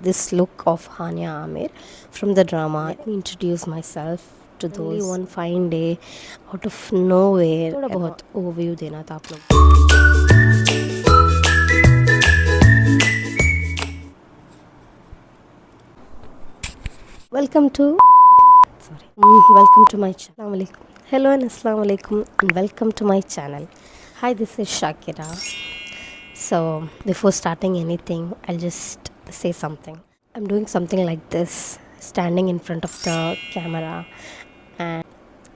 this look of Hania Amir from the drama. Let me introduce myself to those. Only one fine day, out of nowhere, थोड़ा बहुत overview देना था आप लोग. Welcome to welcome to my channel. Hello and assalamu alaikum and welcome to my channel. Hi, this is Shakira. So before starting anything, I'll just say something. I'm doing something like this, standing in front of the camera and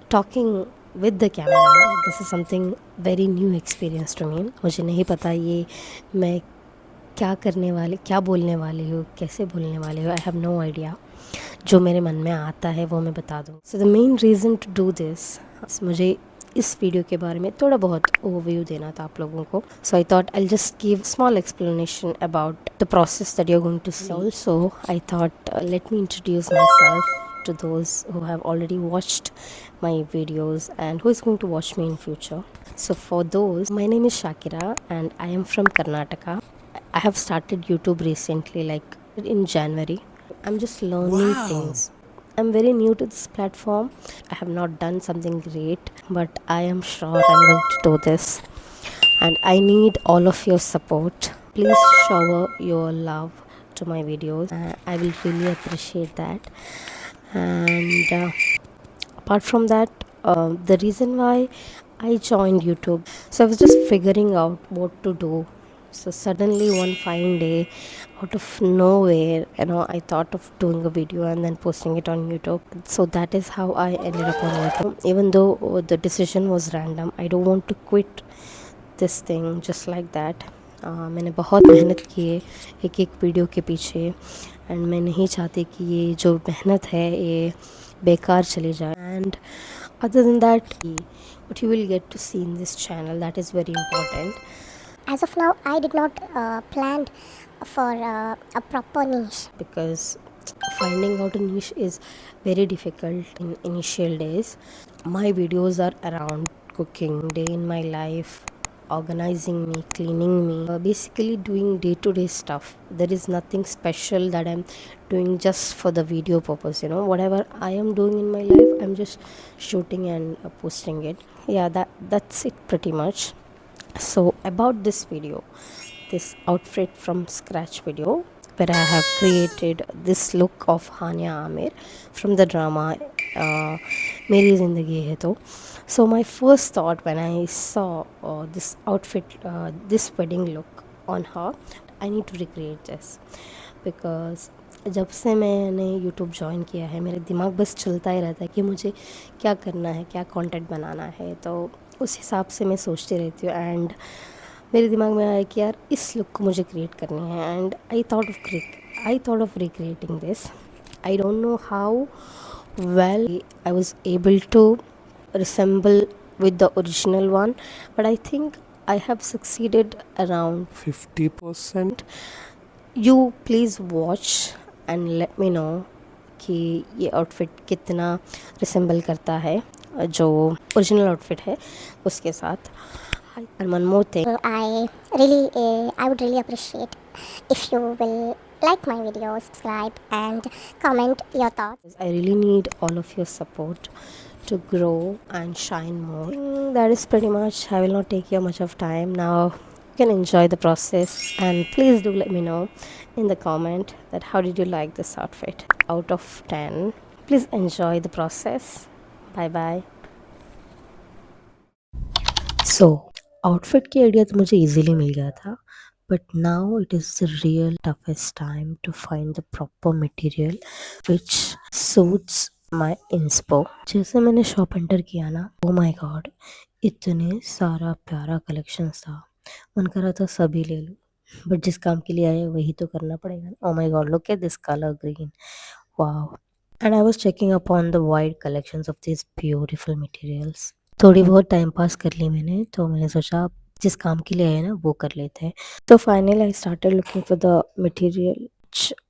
talking with the camera. This is something very new experience to me. मुझे नहीं पता ये मैं क्या करने वाली, क्या बोलने वाली हूँ, कैसे बोलने वाली हूँ. I have no idea. जो मेरे मन में आता है वो मैं बता दूँ. So the main reason to do this, मुझे इस वीडियो के बारे में थोड़ा बहुत ओवरव्यू देना था आप लोगों को. So I thought I just give small explanation about the process that you are going to see. Also I thought let me introduce myself to those who have already watched my videos and who is going to watch me in future. So for those, my name is Shakira and I am from Karnataka. I have started YouTube recently, like in January. I'm just learning things. I'm very new to this platform. I have not done something great, but I am sure I'm going to do this. And I need all of your support. Please shower your love to my videos. I will really appreciate that. And apart from that, the reason why I joined YouTube, so I was just figuring out what to do. So suddenly one fine day, out of nowhere, I thought of doing a video and then posting it on YouTube. So that is how I ended up on YouTube. Even though the decision was random, I don't want to quit this thing just like that. मैंने बहुत मेहनत की है एक एक video के पीछे, and मैं नहीं चाहती कि ये जो मेहनत है ये बेकार चली जाए. And other than that, what you will get to see in this channel, that is very important. As of now, I did not plan for a proper niche. Because finding out a niche is very difficult in initial days. My videos are around cooking, day in my life, organizing me, cleaning me, basically doing day-to-day stuff. There is nothing special that I'm doing just for the video purpose. Whatever I am doing in my life, I'm just shooting and posting it. Yeah, that's it pretty much. So about this video, this outfit from scratch video, where I have created this look of Hania Amir from the drama Meri Zindagi Hai To. So my first thought when I saw this outfit, this wedding look on her, I need to recreate this. Because जब से मैंने YouTube join किया है, मेरे दिमाग बस चलता ही रहता है कि मुझे क्या करना है, क्या कंटेंट बनाना है. तो उस हिसाब से मैं सोचती रहती हूँ. एंड मेरे दिमाग में आया कि यार इस लुक को मुझे क्रिएट करनी है. And I thought of recreating this. I don't know how well I was able to resemble with the original one, but I think I have succeeded around 50%. You please watch and let me know कि ये outfit कितना resemble करता है जो original outfit है उसके साथ. And one more thing, I would really appreciate if you will like my video, subscribe, and comment your thoughts. I really need all of your support to grow and shine more. That is pretty much. I will not take you much of time now. You can enjoy the process, and please do let me know in the comment that how did you like this outfit out of 10. Please enjoy the process. Bye bye. So outfit की idea तो मुझे easily मिल गया था, but now it is the real toughest time to find the proper material which suits my inspo. जैसे मैंने shop enter किया ना, ओ माय गॉड, इतने सारा प्यारा कलेक्शन था, मन कर रहा था सभी ले लूँ, बट जिस काम के लिए आए वही तो करना पड़ेगा. Oh my God, look at this colour green, wow. And I was checking upon the wide collections of this beautiful materials. थोड़ी बहुत टाइम पास कर ली मैंने, तो मैंने सोचा जिस काम के लिए आए ना वो कर लेते हैं. तो finally I started looking for the material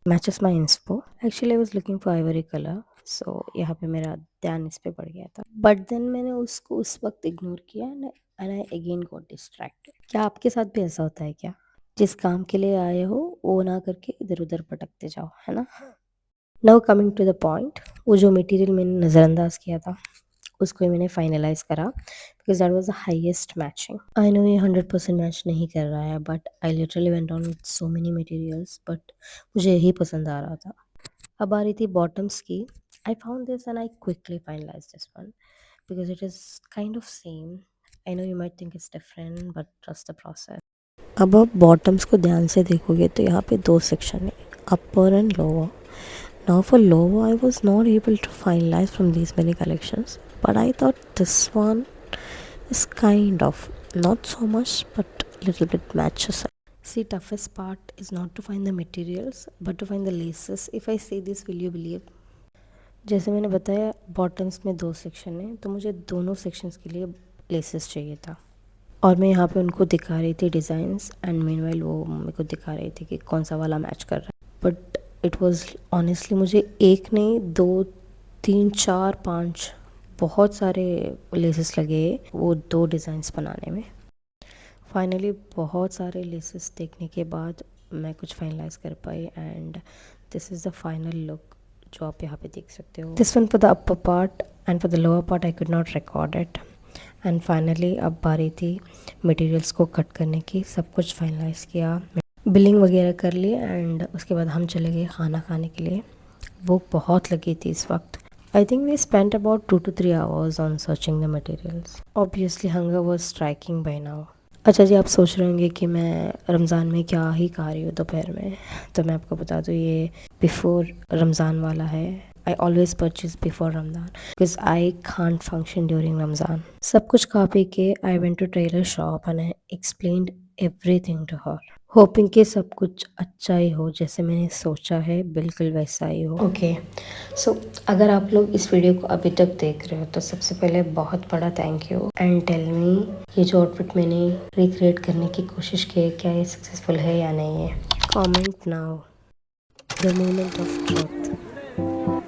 matches my inspo. Actually I was looking for ivory colour, so यहाँ पे मेरा ध्यान इस पे बढ़ गया था, बट देन मैंने उसको उस वक्त इग्नोर किया and I again got distracted. क्या आपके साथ भी ऐसा होता है क्या? जिस काम के लिए आए हो वो ना करके इधर उधर भटकते जाओ, है ना। Now coming to the point, वो जो मटेरियल मैंने नज़रअंदाज किया था उसको ही मैंने फाइनलाइज करा because that was the highest matching. I know ये 100% मैच नहीं कर रहा है but I literally went on with so many materials, but मुझे यही पसंद आ रहा था। अब आ रही थी बॉटम्स की। I found this and I quickly finalise this one because it is kind of same. I know you might think it's different but trust the process. अब आप बॉटम्स को ध्यान से देखोगे तो यहाँ पे दो सेक्शन है, upper and lower. Now for lower, I was not able to finalize from these many collections, but I thought this one is kind of not so much, but little bit matches. See, toughest part is not to find the materials, but to find the laces. If I say this, will you believe? जैसे मैंने बताया bottoms में दो section है, तो मुझे दोनों sections के लिए लेसेस चाहिए था और मैं यहाँ पे उनको दिखा रही थी डिज़ाइंस एंड मीनवाइल वो मेरे को दिखा रही थी कि कौन सा वाला मैच कर रहा है। बट इट वाज ऑनेस्टली मुझे एक नहीं, दो, तीन, चार, पाँच बहुत सारे लेसेस लगे वो दो डिज़ाइंस बनाने में। फाइनली बहुत सारे लेसेस देखने के बाद मैं कुछ फाइनलाइज कर पाई and this is the final look जो आप यहाँ पे देख सकते हो। This one for the upper part and for the lower part I could not record it. And finally अब बारी थी मटेरियल्स को कट करने की। सब कुछ फाइनलाइज किया, बिलिंग वगैरह कर ली एंड उसके बाद हम चले गए खाना खाने के लिए। भूख बहुत लगी थी इस वक्त। I think we spent about 2 to 3 hours on searching the materials. Obviously hunger was striking by now. अच्छा जी, आप सोच रहे होंगे कि मैं रमज़ान में क्या ही खा रही हूँ दोपहर में, तो मैं आपको बता दूँ ये बिफोर रमज़ान वाला है। I always purchase before Ramadan because I can't function during Ramadan. सब कुछ खा पी के I went to tailor shop and I explained everything to her, hoping कि सब कुछ अच्छा ही हो जैसे मैंने सोचा है बिल्कुल वैसा ही हो। ओके सो अगर आप लोग इस वीडियो को अभी तक देख रहे हो तो सबसे पहले बहुत बड़ा thank you and tell me ये जो आउटफिट मैंने रिक्रिएट करने की कोशिश की है क्या ये सक्सेसफुल है या नहीं है। Comment now the moment of truth.